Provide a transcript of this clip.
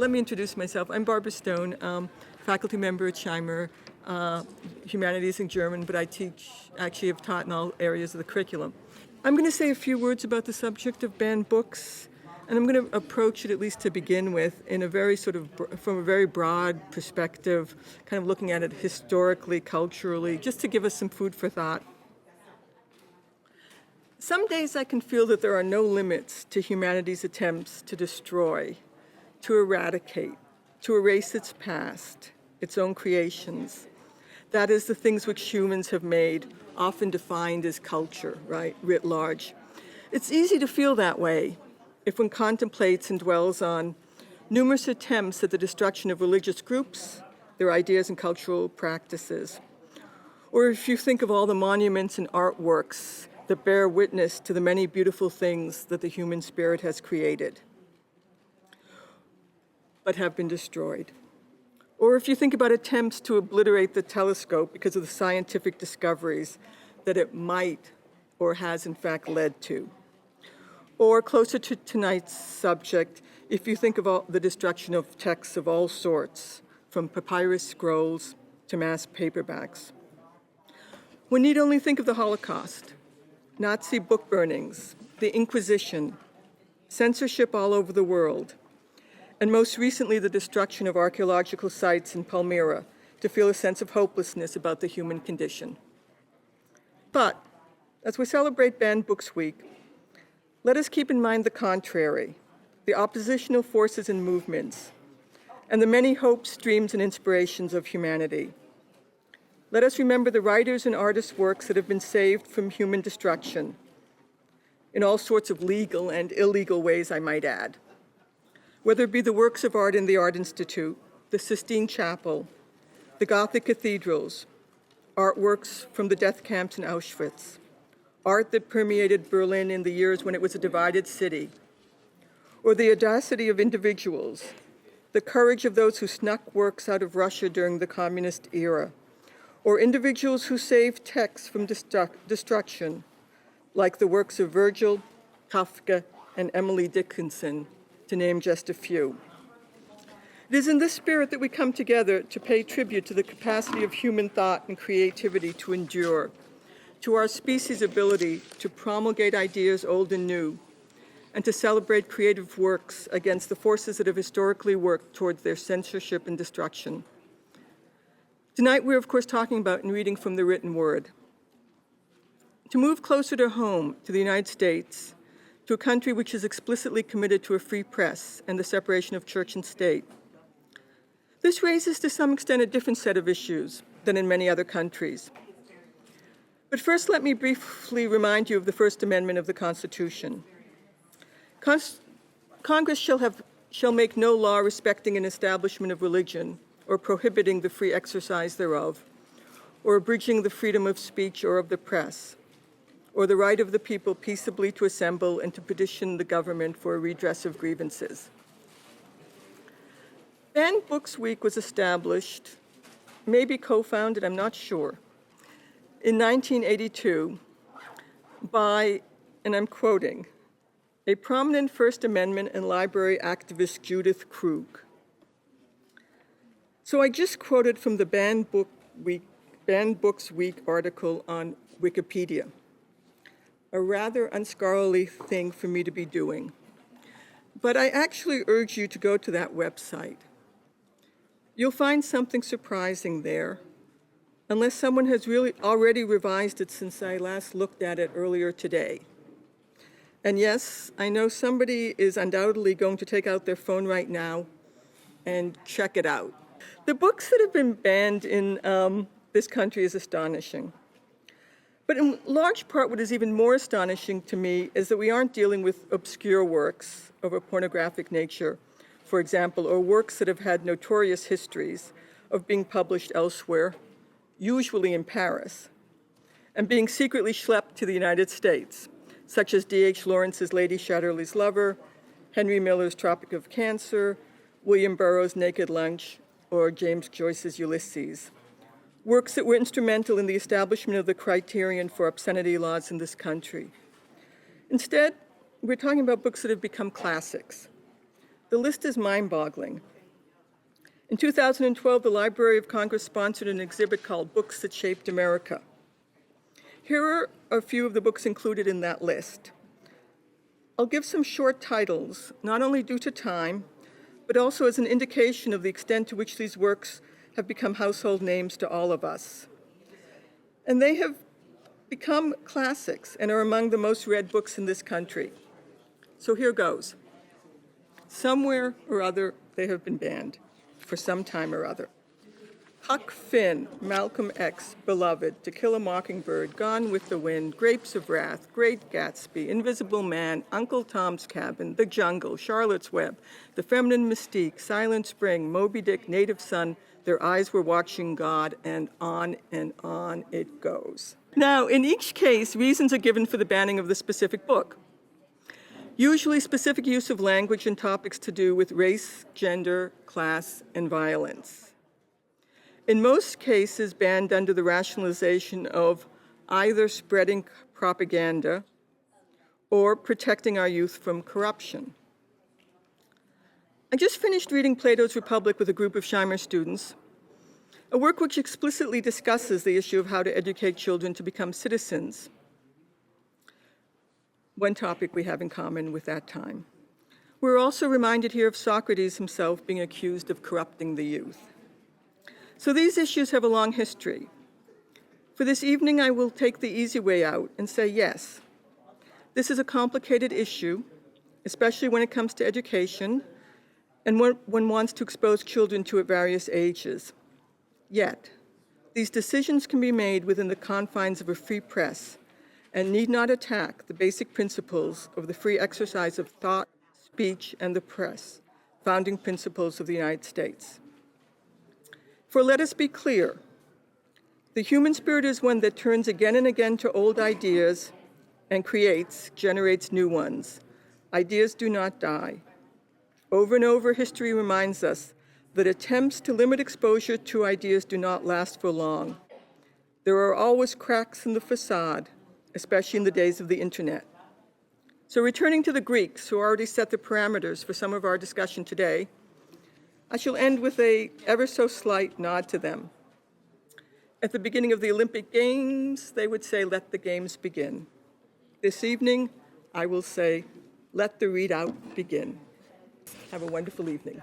Let me introduce myself. I'm Barbara Stone, faculty member at Shimer, humanities and German, but I have taught in all areas of the curriculum. I'm going to say a few words about the subject of banned books, and I'm going to approach it, at least to begin with, in a very from a very broad perspective, kind of looking at it historically, culturally, just to give us some food for thought. Some days I can feel that there are no limits to humanity's attempts to destroy, to eradicate, to erase its past, its own creations. That is, the things which humans have made, often defined as culture, right, writ large. It's easy to feel that way if one contemplates and dwells on numerous attempts at the destruction of religious groups, their ideas and cultural practices. Or if you think of all the monuments and artworks that bear witness to the many beautiful things that the human spirit has created, but have been destroyed. Or if you think about attempts to obliterate the telescope because of the scientific discoveries that it might or has in fact led to. Or closer to tonight's subject, if you think of all the destruction of texts of all sorts, from papyrus scrolls to mass paperbacks. One need only think of the Holocaust, Nazi book burnings, the Inquisition, censorship all over the world, and most recently the destruction of archaeological sites in Palmyra to feel a sense of hopelessness about the human condition. But as we celebrate Banned Books Week, let us keep in mind the contrary, the oppositional forces and movements, and the many hopes, dreams, and inspirations of humanity. Let us remember the writers' and artists' works that have been saved from human destruction, in all sorts of legal and illegal ways, I might add. Whether it be the works of art in the Art Institute, the Sistine Chapel, the Gothic cathedrals, artworks from the death camps in Auschwitz, art that permeated Berlin in the years when it was a divided city, or the audacity of individuals, the courage of those who snuck works out of Russia during the communist era, or individuals who saved texts from destruction, like the works of Virgil, Kafka, and Emily Dickinson, to name just a few. It is in this spirit that we come together to pay tribute to the capacity of human thought and creativity to endure, to our species' ability to promulgate ideas old and new, and to celebrate creative works against the forces that have historically worked towards their censorship and destruction. Tonight, we're of course talking about and reading from the written word. To move closer to home, to the United States, to a country which is explicitly committed to a free press and the separation of church and state. This raises to some extent a different set of issues than in many other countries. But first, let me briefly remind you of the First Amendment of the Constitution. Congress shall make no law respecting an establishment of religion or prohibiting the free exercise thereof, or abridging the freedom of speech or of the press, or the right of the people peaceably to assemble and to petition the government for a redress of grievances. Banned Books Week was established, maybe co-founded, I'm not sure, in 1982 by, and I'm quoting, a prominent First Amendment and library activist, Judith Krug. So I just quoted from the Banned Books Week article on Wikipedia, a rather unscholarly thing for me to be doing. But I actually urge you to go to that website. You'll find something surprising there, unless someone has really already revised it since I last looked at it earlier today. And yes, I know somebody is undoubtedly going to take out their phone right now and check it out. The books that have been banned in this country is astonishing. But in large part, what is even more astonishing to me is that we aren't dealing with obscure works of a pornographic nature, for example, or works that have had notorious histories of being published elsewhere, usually in Paris, and being secretly schlepped to the United States, such as D.H. Lawrence's Lady Chatterley's Lover, Henry Miller's Tropic of Cancer, William Burroughs' Naked Lunch, or James Joyce's Ulysses, works that were instrumental in the establishment of the criterion for obscenity laws in this country. Instead, we're talking about books that have become classics, The list is mind-boggling. In 2012, the Library of Congress sponsored an exhibit called Books That Shaped America. Here are a few of the books included in that list. I'll give some short titles, not only due to time, but also as an indication of the extent to which these works have become household names to all of us. And they have become classics and are among the most read books in this country. So here goes. Somewhere or other, they have been banned for some time or other. Huck Finn, Malcolm X, Beloved, To Kill a Mockingbird, Gone with the Wind, Grapes of Wrath, Great Gatsby, Invisible Man, Uncle Tom's Cabin, The Jungle, Charlotte's Web, The Feminine Mystique, Silent Spring, Moby Dick, Native Son, Their Eyes Were Watching God, and on it goes. Now, in each case, reasons are given for the banning of the specific book. Usually specific use of language and topics to do with race, gender, class, and violence. In most cases, banned under the rationalization of either spreading propaganda or protecting our youth from corruption. I just finished reading Plato's Republic with a group of Shimer students, a work which explicitly discusses the issue of how to educate children to become citizens. One topic we have in common with that time. We're also reminded here of Socrates himself being accused of corrupting the youth. So these issues have a long history. For this evening, I will take the easy way out and say yes. This is a complicated issue, especially when it comes to education and when one wants to expose children to at various ages. Yet, these decisions can be made within the confines of a free press and need not attack the basic principles of the free exercise of thought, speech, and the press, founding principles of the United States. For let us be clear, the human spirit is one that turns again and again to old ideas and generates new ones. Ideas do not die. Over and over, history reminds us that attempts to limit exposure to ideas do not last for long. There are always cracks in the facade, especially in the days of the internet. So returning to the Greeks, who already set the parameters for some of our discussion today, I shall end with a ever so slight nod to them. At the beginning of the Olympic Games, they would say, "Let the games begin." This evening, I will say, "Let the readout begin." Have a wonderful evening.